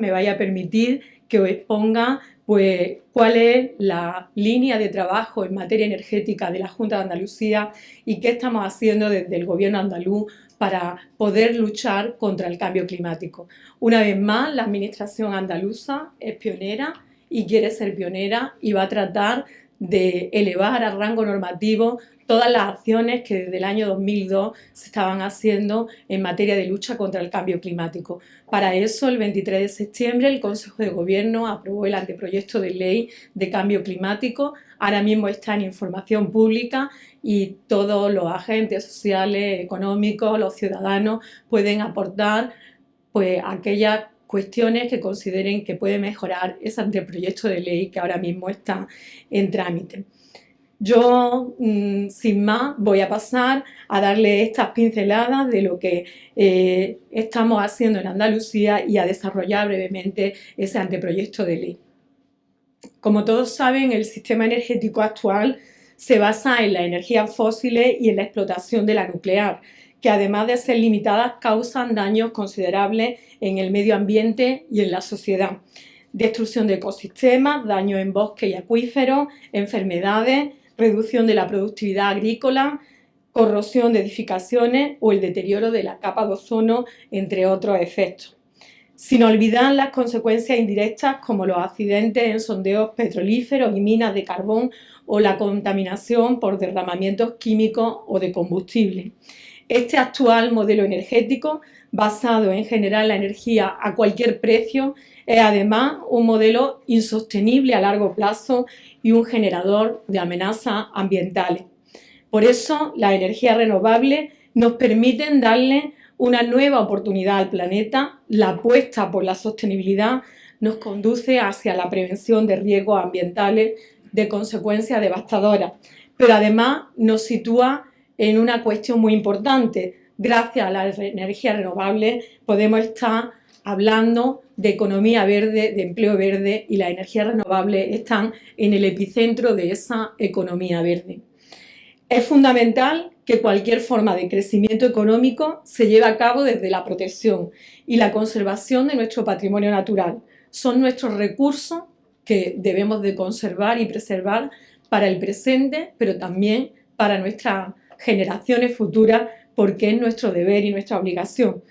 me vaya a permitir que os exponga pues, cuál es la línea de trabajo en materia energética de la Junta de Andalucía y qué estamos haciendo desde el Gobierno andaluz para poder luchar contra el cambio climático. Una vez más, la Administración andaluza es pionera y quiere ser pionera y va a tratar de elevar al rango normativo todas las acciones que desde el año 2002 se estaban haciendo en materia de lucha contra el cambio climático. Para eso, el 23 de septiembre, el Consejo de Gobierno aprobó el anteproyecto de ley de cambio climático. Ahora mismo está en información pública y todos los agentes sociales, económicos, los ciudadanos pueden aportar pues, aquellas cuestiones que consideren que puede mejorar ese anteproyecto de ley que ahora mismo está en trámite. Yo, sin más, voy a pasar a darle estas pinceladas de lo que estamos haciendo en Andalucía y a desarrollar brevemente ese anteproyecto de ley. Como todos saben, el sistema energético actual se basa en las energías fósiles y en la explotación de la nuclear, que además de ser limitadas causan daños considerables en el medio ambiente y en la sociedad. Destrucción de ecosistemas, daños en bosques y acuíferos, enfermedades, reducción de la productividad agrícola, corrosión de edificaciones o el deterioro de la capa de ozono, entre otros efectos. Sin olvidar las consecuencias indirectas como los accidentes en sondeos petrolíferos y minas de carbón o la contaminación por derramamientos químicos o de combustible. Este actual modelo energético, basado en generar la energía a cualquier precio, es además un modelo insostenible a largo plazo y un generador de amenazas ambientales. Por eso, las energías renovables nos permiten darle una nueva oportunidad al planeta. La apuesta por la sostenibilidad nos conduce hacia la prevención de riesgos ambientales de consecuencias devastadoras, pero además nos sitúa en una cuestión muy importante. Gracias a las energías renovables podemos estar hablando de economía verde, de empleo verde, y las energías renovables están en el epicentro de esa economía verde. Es fundamental que cualquier forma de crecimiento económico se lleve a cabo desde la protección y la conservación de nuestro patrimonio natural. Son nuestros recursos que debemos de conservar y preservar para el presente, pero también para nuestras generaciones futuras, porque es nuestro deber y nuestra obligación.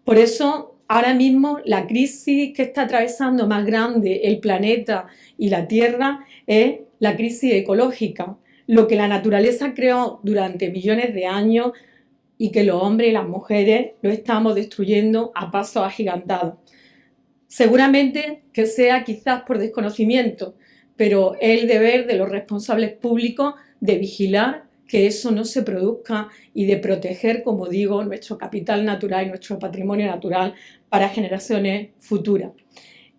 Por eso, ahora mismo, la crisis que está atravesando más grande el planeta y la Tierra es la crisis ecológica, lo que la naturaleza creó durante millones de años y que los hombres y las mujeres lo estamos destruyendo a pasos agigantados. Seguramente que sea quizás por desconocimiento, pero es el deber de los responsables públicos de vigilar que eso no se produzca y de proteger, como digo, nuestro capital natural y nuestro patrimonio natural para generaciones futuras.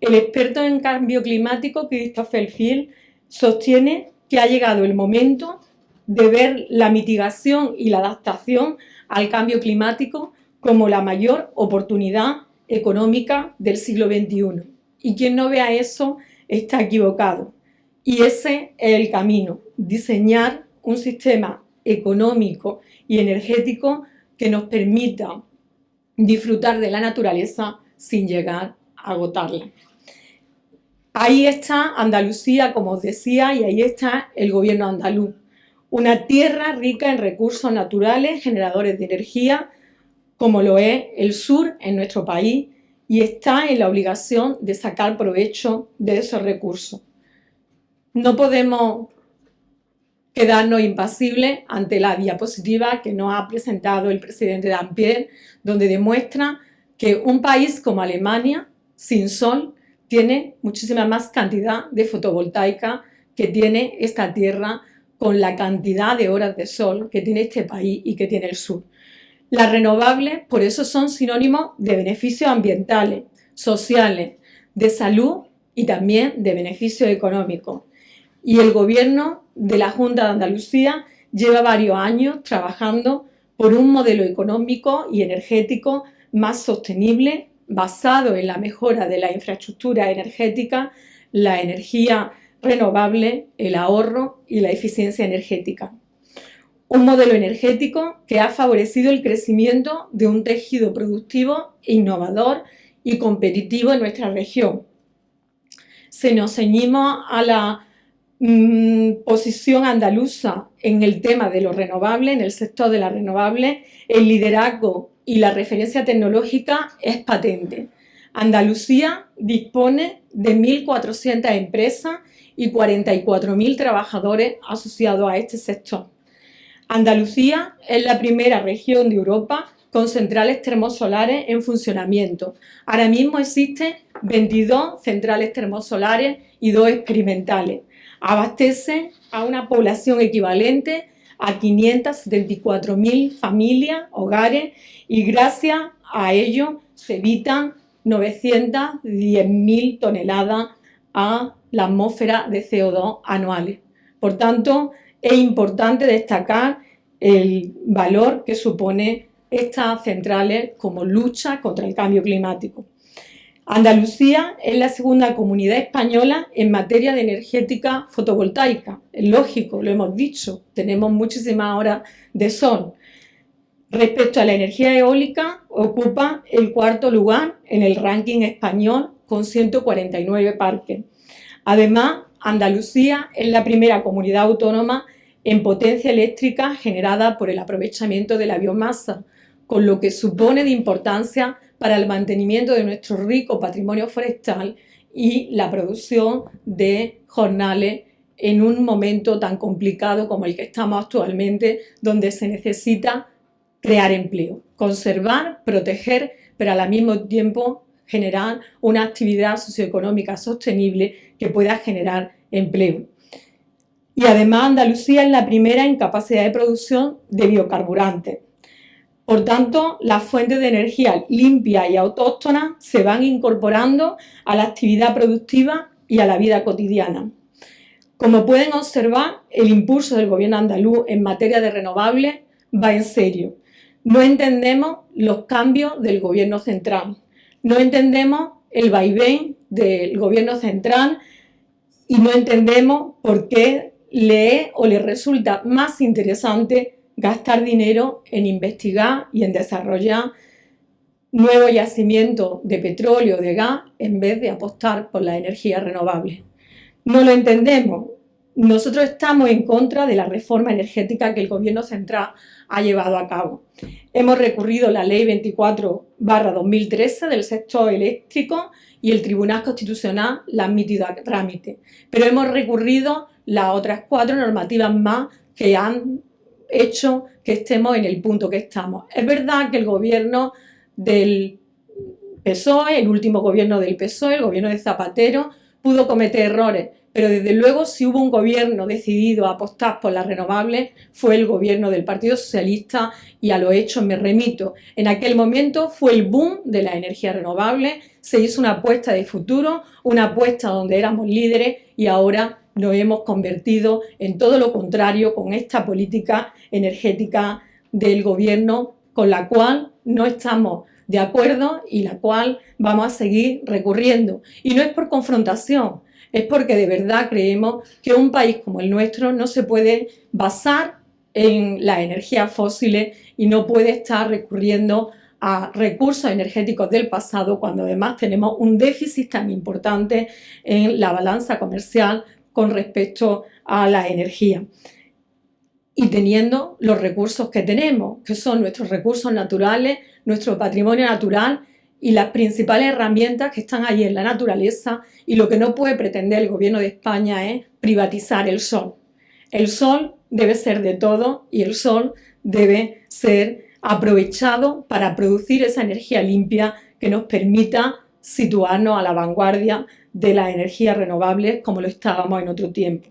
El experto en cambio climático, Christopher Field, sostiene que ha llegado el momento de ver la mitigación y la adaptación al cambio climático como la mayor oportunidad económica del siglo XXI. Y quien no vea eso está equivocado. Y ese es el camino, diseñar un sistema económico y energético que nos permita disfrutar de la naturaleza sin llegar a agotarla. Ahí está Andalucía, como os decía, y ahí está el gobierno andaluz. Una tierra rica en recursos naturales, generadores de energía, como lo es el sur en nuestro país, y está en la obligación de sacar provecho de esos recursos. No podemos quedarnos impasibles ante la diapositiva que nos ha presentado el presidente Dampierre, donde demuestra que un país como Alemania, sin sol, tiene muchísima más cantidad de fotovoltaica que tiene esta tierra con la cantidad de horas de sol que tiene este país y que tiene el sur. Las renovables, por eso, son sinónimos de beneficios ambientales, sociales, de salud y también de beneficios económicos. Y el gobierno de la Junta de Andalucía lleva varios años trabajando por un modelo económico y energético más sostenible, basado en la mejora de la infraestructura energética, la energía renovable, el ahorro y la eficiencia energética. Un modelo energético que ha favorecido el crecimiento de un tejido productivo innovador y competitivo en nuestra región. Si nos ceñimos a la posición andaluza en el tema de los renovables, en el sector de las renovables, el liderazgo y la referencia tecnológica es patente. Andalucía dispone de 1.400 empresas y 44.000 trabajadores asociados a este sector. Andalucía es la primera región de Europa con centrales termosolares en funcionamiento. Ahora mismo existen 22 centrales termosolares y 2 experimentales. Abastece a una población equivalente a 574.000 familias, hogares, y gracias a ello se evitan 910.000 toneladas a la atmósfera de CO2 anuales. Por tanto, es importante destacar el valor que supone estas centrales como lucha contra el cambio climático. Andalucía es la segunda comunidad española en materia de energética fotovoltaica. Es lógico, lo hemos dicho, tenemos muchísimas horas de sol. Respecto a la energía eólica, ocupa el 4º lugar en el ranking español con 149 parques. Además, Andalucía es la primera comunidad autónoma en potencia eléctrica generada por el aprovechamiento de la biomasa, con lo que supone de importancia para el mantenimiento de nuestro rico patrimonio forestal y la producción de jornales en un momento tan complicado como el que estamos actualmente, donde se necesita crear empleo, conservar, proteger, pero al mismo tiempo generar una actividad socioeconómica sostenible que pueda generar empleo. Y además Andalucía es la primera en capacidad de producción de biocarburantes. Por tanto, las fuentes de energía limpias y autóctonas se van incorporando a la actividad productiva y a la vida cotidiana. Como pueden observar, el impulso del gobierno andaluz en materia de renovables va en serio. No entendemos los cambios del gobierno central, no entendemos el vaivén del gobierno central y no entendemos por qué le resulta más interesante gastar dinero en investigar y en desarrollar nuevos yacimientos de petróleo o de gas en vez de apostar por las energías renovables. No lo entendemos. Nosotros estamos en contra de la reforma energética que el gobierno central ha llevado a cabo. Hemos recurrido la ley 24/2013 del sector eléctrico y el Tribunal Constitucional la ha admitido a trámite. Pero hemos recurrido las otras 4 normativas más que han hecho que estemos en el punto que estamos. Es verdad que el gobierno del PSOE, el último gobierno del PSOE, el gobierno de Zapatero, pudo cometer errores, pero desde luego si hubo un gobierno decidido a apostar por las renovables fue el gobierno del Partido Socialista y a los hechos me remito. En aquel momento fue el boom de la energía renovable, se hizo una apuesta de futuro, una apuesta donde éramos líderes y ahora nos hemos convertido en todo lo contrario con esta política energética del gobierno con la cual no estamos de acuerdo y la cual vamos a seguir recurriendo. Y no es por confrontación, es porque de verdad creemos que un país como el nuestro no se puede basar en las energías fósiles y no puede estar recurriendo a recursos energéticos del pasado cuando además tenemos un déficit tan importante en la balanza comercial con respecto a la energía. Y teniendo los recursos que tenemos, que son nuestros recursos naturales, nuestro patrimonio natural y las principales herramientas que están allí en la naturaleza, y lo que no puede pretender el gobierno de España es privatizar el sol. El sol debe ser de todos y el sol debe ser aprovechado para producir esa energía limpia que nos permita situarnos a la vanguardia de las energías renovables como lo estábamos en otro tiempo.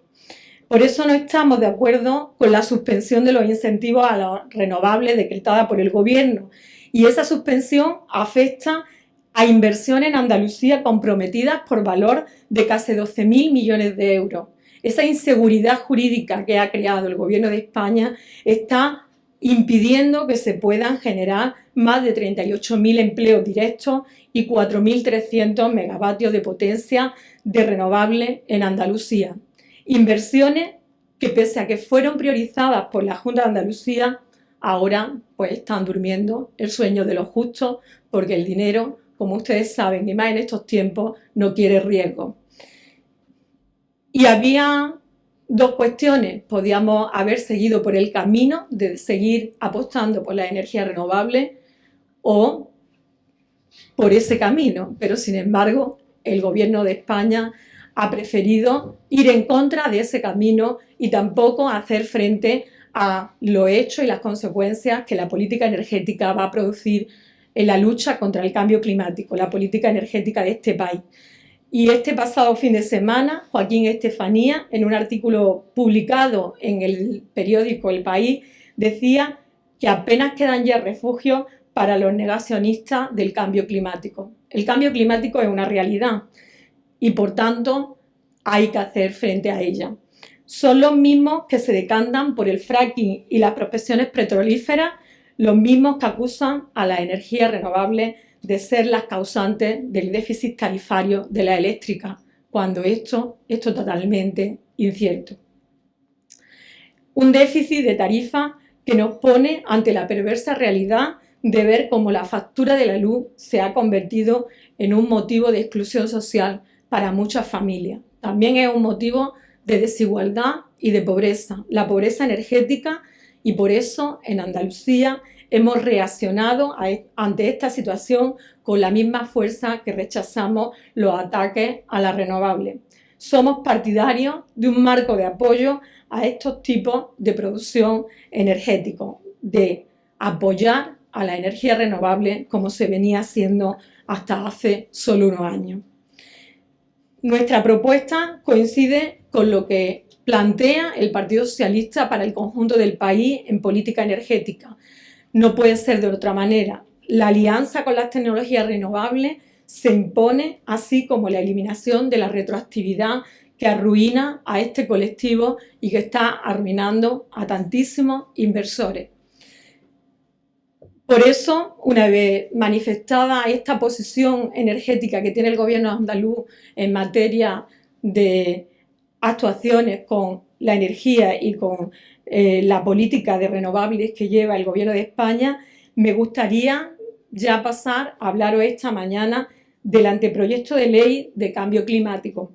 Por eso no estamos de acuerdo con la suspensión de los incentivos a los renovables decretada por el gobierno, y esa suspensión afecta a inversiones en Andalucía comprometidas por valor de casi 12.000 millones de euros. Esa inseguridad jurídica que ha creado el gobierno de España está impidiendo que se puedan generar más de 38.000 empleos directos y 4.300 megavatios de potencia de renovables en Andalucía. Inversiones que pese a que fueron priorizadas por la Junta de Andalucía, ahora pues están durmiendo el sueño de los justos porque el dinero, como ustedes saben, y más en estos tiempos, no quiere riesgo. Y había dos cuestiones. Podíamos haber seguido por el camino de seguir apostando por las energías renovables o por ese camino, pero sin embargo el Gobierno de España ha preferido ir en contra de ese camino y tampoco hacer frente a los hechos y las consecuencias que la política energética va a producir en la lucha contra el cambio climático, la política energética de este país. Y este pasado fin de semana, Joaquín Estefanía, en un artículo publicado en el periódico El País, decía que apenas quedan ya refugios para los negacionistas del cambio climático. El cambio climático es una realidad y, por tanto, hay que hacer frente a ella. Son los mismos que se decantan por el fracking y las prospecciones petrolíferas, los mismos que acusan a las energías renovables de ser las causantes del déficit tarifario de la eléctrica, cuando esto es totalmente incierto. Un déficit de tarifa que nos pone ante la perversa realidad de ver cómo la factura de la luz se ha convertido en un motivo de exclusión social para muchas familias. También es un motivo de desigualdad y de pobreza, la pobreza energética, y por eso en Andalucía hemos reaccionado ante esta situación con la misma fuerza que rechazamos los ataques a las renovables. Somos partidarios de un marco de apoyo a estos tipos de producción energética, de apoyar a la energía renovable como se venía haciendo hasta hace solo unos años. Nuestra propuesta coincide con lo que plantea el Partido Socialista para el conjunto del país en política energética. No puede ser de otra manera. La alianza con las tecnologías renovables se impone, así como la eliminación de la retroactividad que arruina a este colectivo y que está arruinando a tantísimos inversores. Por eso, una vez manifestada esta posición energética que tiene el Gobierno andaluz en materia de actuaciones con la energía y con la política de renovables que lleva el Gobierno de España, me gustaría ya pasar a hablaros esta mañana del anteproyecto de ley de cambio climático.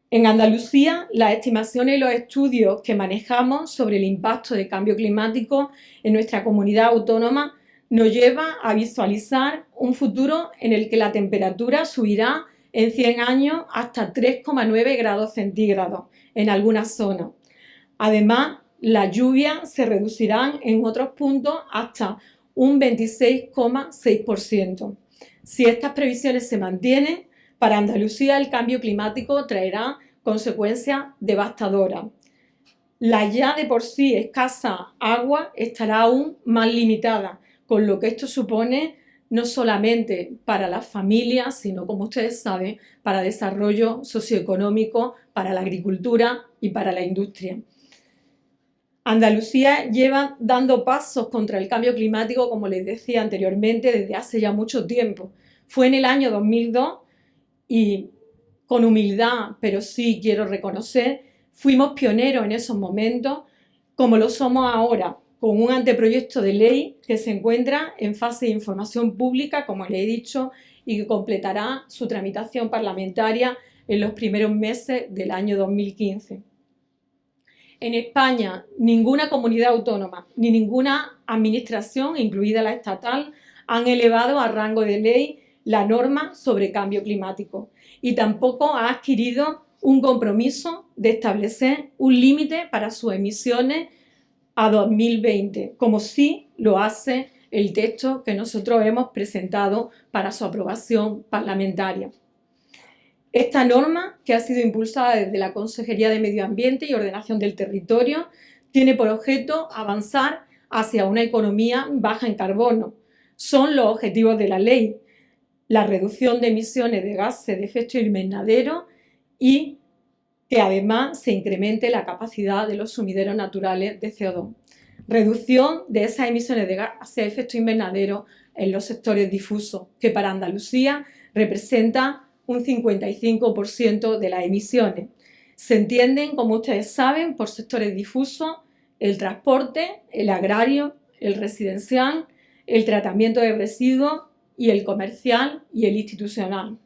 En Andalucía, las estimaciones y los estudios que manejamos sobre el impacto del cambio climático en nuestra comunidad autónoma nos lleva a visualizar un futuro en el que la temperatura subirá en 100 años hasta 3,9 grados centígrados en algunas zonas. Además, las lluvias se reducirán en otros puntos hasta un 26,6%. Si estas previsiones se mantienen, para Andalucía el cambio climático traerá consecuencias devastadoras. La ya de por sí escasa agua estará aún más limitada, con lo que esto supone no solamente para las familias, sino, como ustedes saben, para desarrollo socioeconómico, para la agricultura y para la industria. Andalucía lleva dando pasos contra el cambio climático, como les decía anteriormente, desde hace ya mucho tiempo. Fue en el año 2002 y, con humildad, pero sí quiero reconocer, fuimos pioneros en esos momentos, como lo somos ahora, con un anteproyecto de ley que se encuentra en fase de información pública, como les he dicho, y que completará su tramitación parlamentaria en los primeros meses del año 2015. En España, ninguna comunidad autónoma ni ninguna administración, incluida la estatal, han elevado a rango de ley la norma sobre cambio climático y tampoco ha adquirido un compromiso de establecer un límite para sus emisiones a 2020, como sí lo hace el texto que nosotros hemos presentado para su aprobación parlamentaria. Esta norma, que ha sido impulsada desde la Consejería de Medio Ambiente y Ordenación del Territorio, tiene por objeto avanzar hacia una economía baja en carbono. Son los objetivos de la ley: la reducción de emisiones de gases de efecto invernadero y que además se incremente la capacidad de los sumideros naturales de CO2. Reducción de esas emisiones de gases de efecto invernadero en los sectores difusos, que para Andalucía representa un 55% de las emisiones. Se entienden, como ustedes saben, por sectores difusos el transporte, el agrario, el residencial, el tratamiento de residuos y el comercial y el institucional.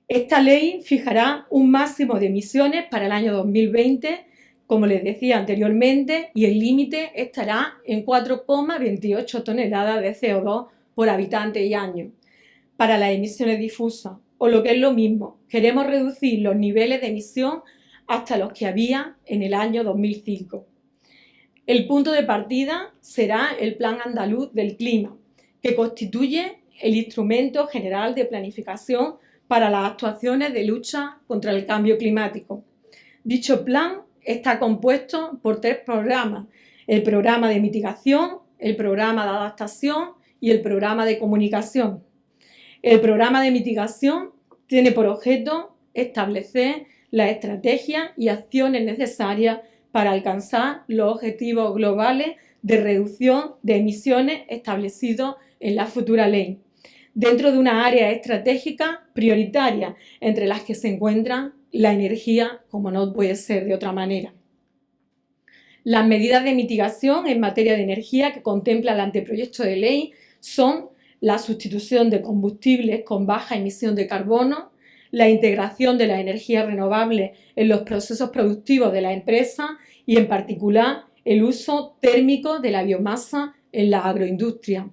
Esta ley fijará un máximo de emisiones para el año 2020, como les decía anteriormente, y el límite estará en 4,28 toneladas de CO2 por habitante y año para las emisiones difusas, o lo que es lo mismo, queremos reducir los niveles de emisión hasta los que había en el año 2005. El punto de partida será el Plan Andaluz del Clima, que constituye el instrumento general de planificación para las actuaciones de lucha contra el cambio climático. Dicho plan está compuesto por 3 programas: el programa de mitigación, el programa de adaptación y el programa de comunicación. El programa de mitigación tiene por objeto establecer las estrategias y acciones necesarias para alcanzar los objetivos globales de reducción de emisiones establecidos en la futura ley, dentro de una área estratégica prioritaria, entre las que se encuentran la energía, como no puede ser de otra manera. Las medidas de mitigación en materia de energía que contempla el anteproyecto de ley son la sustitución de combustibles con baja emisión de carbono, la integración de las energías renovables en los procesos productivos de la empresa y, en particular, el uso térmico de la biomasa en la agroindustria.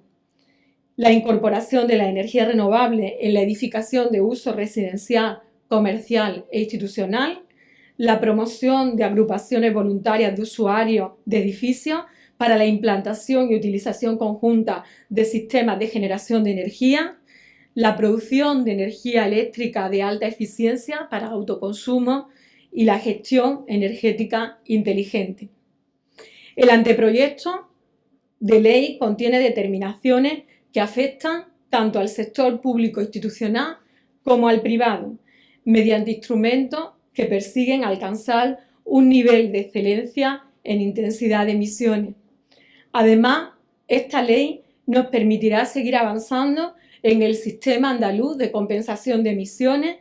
La incorporación de la energía renovable en la edificación de uso residencial, comercial e institucional, la promoción de agrupaciones voluntarias de usuarios de edificios para la implantación y utilización conjunta de sistemas de generación de energía, la producción de energía eléctrica de alta eficiencia para autoconsumo y la gestión energética inteligente. El anteproyecto de ley contiene determinaciones que afectan tanto al sector público institucional como al privado, mediante instrumentos que persiguen alcanzar un nivel de excelencia en intensidad de emisiones. Además, esta ley nos permitirá seguir avanzando en el sistema andaluz de compensación de emisiones,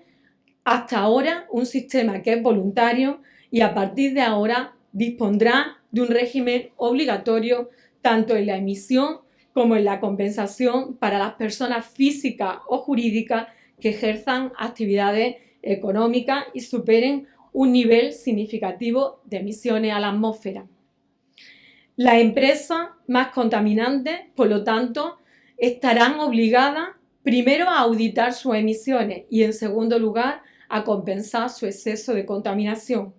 hasta ahora un sistema que es voluntario, y a partir de ahora dispondrá de un régimen obligatorio tanto en la emisión como en la compensación para las personas físicas o jurídicas que ejerzan actividades económicas y superen un nivel significativo de emisiones a la atmósfera. Las empresas más contaminantes, por lo tanto, estarán obligadas primero a auditar sus emisiones y, en segundo lugar, a compensar su exceso de contaminación.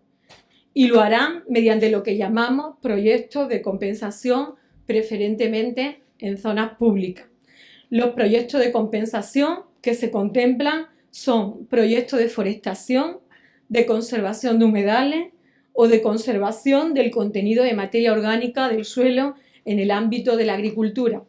Y lo harán mediante lo que llamamos proyectos de compensación, preferentemente en zonas públicas. Los proyectos de compensación que se contemplan son proyectos de forestación, de conservación de humedales o de conservación del contenido de materia orgánica del suelo en el ámbito de la agricultura.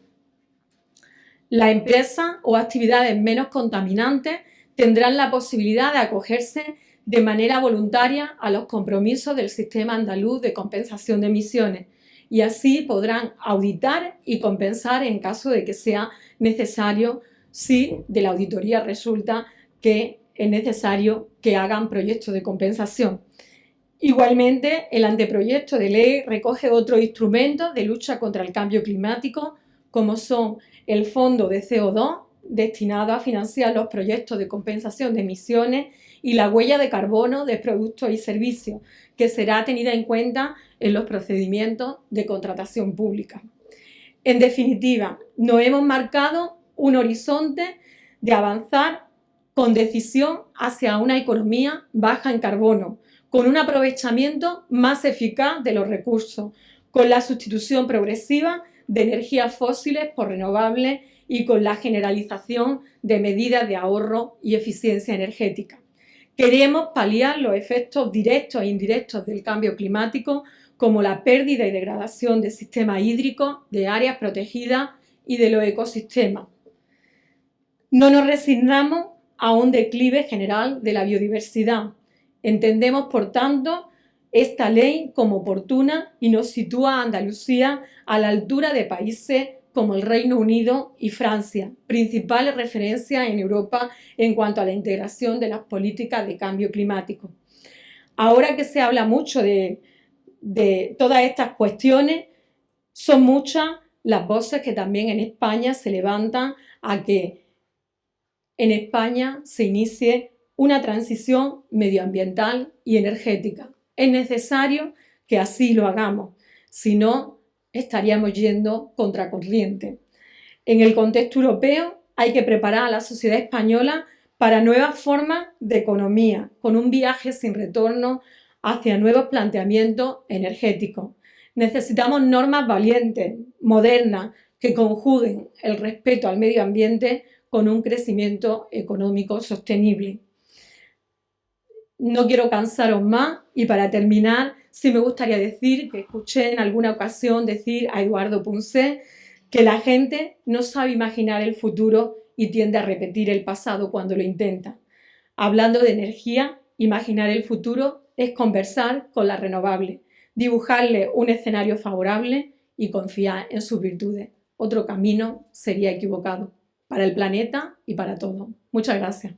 Las empresas o actividades menos contaminantes tendrán la posibilidad de acogerse de manera voluntaria a los compromisos del Sistema Andaluz de Compensación de Emisiones y así podrán auditar y compensar en caso de que sea necesario, si de la auditoría resulta que es necesario que hagan proyectos de compensación. Igualmente, el anteproyecto de ley recoge otros instrumentos de lucha contra el cambio climático, como son el Fondo de CO2, destinado a financiar los proyectos de compensación de emisiones, y la huella de carbono de productos y servicios, que será tenida en cuenta en los procedimientos de contratación pública. En definitiva, nos hemos marcado un horizonte de avanzar con decisión hacia una economía baja en carbono, con un aprovechamiento más eficaz de los recursos, con la sustitución progresiva de energías fósiles por renovables y con la generalización de medidas de ahorro y eficiencia energética. Queremos paliar los efectos directos e indirectos del cambio climático, como la pérdida y degradación de sistemas hídricos, de áreas protegidas y de los ecosistemas. No nos resignamos a un declive general de la biodiversidad. Entendemos, por tanto, esta ley como oportuna y nos sitúa a Andalucía a la altura de países como el Reino Unido y Francia, principales referencias en Europa en cuanto a la integración de las políticas de cambio climático. Ahora que se habla mucho de todas estas cuestiones, son muchas las voces que también en España se levantan a que en España se inicie una transición medioambiental y energética. Es necesario que así lo hagamos, si no estaríamos yendo contracorriente. En el contexto europeo hay que preparar a la sociedad española para nuevas formas de economía, con un viaje sin retorno hacia nuevos planteamientos energéticos. Necesitamos normas valientes, modernas, que conjuguen el respeto al medio ambiente con un crecimiento económico sostenible. No quiero cansaros más y para terminar sí me gustaría decir que escuché en alguna ocasión decir a Eduardo Punset que la gente no sabe imaginar el futuro y tiende a repetir el pasado cuando lo intenta. Hablando de energía, imaginar el futuro es conversar con las renovables, dibujarle un escenario favorable y confiar en sus virtudes. Otro camino sería equivocado para el planeta y para todos. Muchas gracias.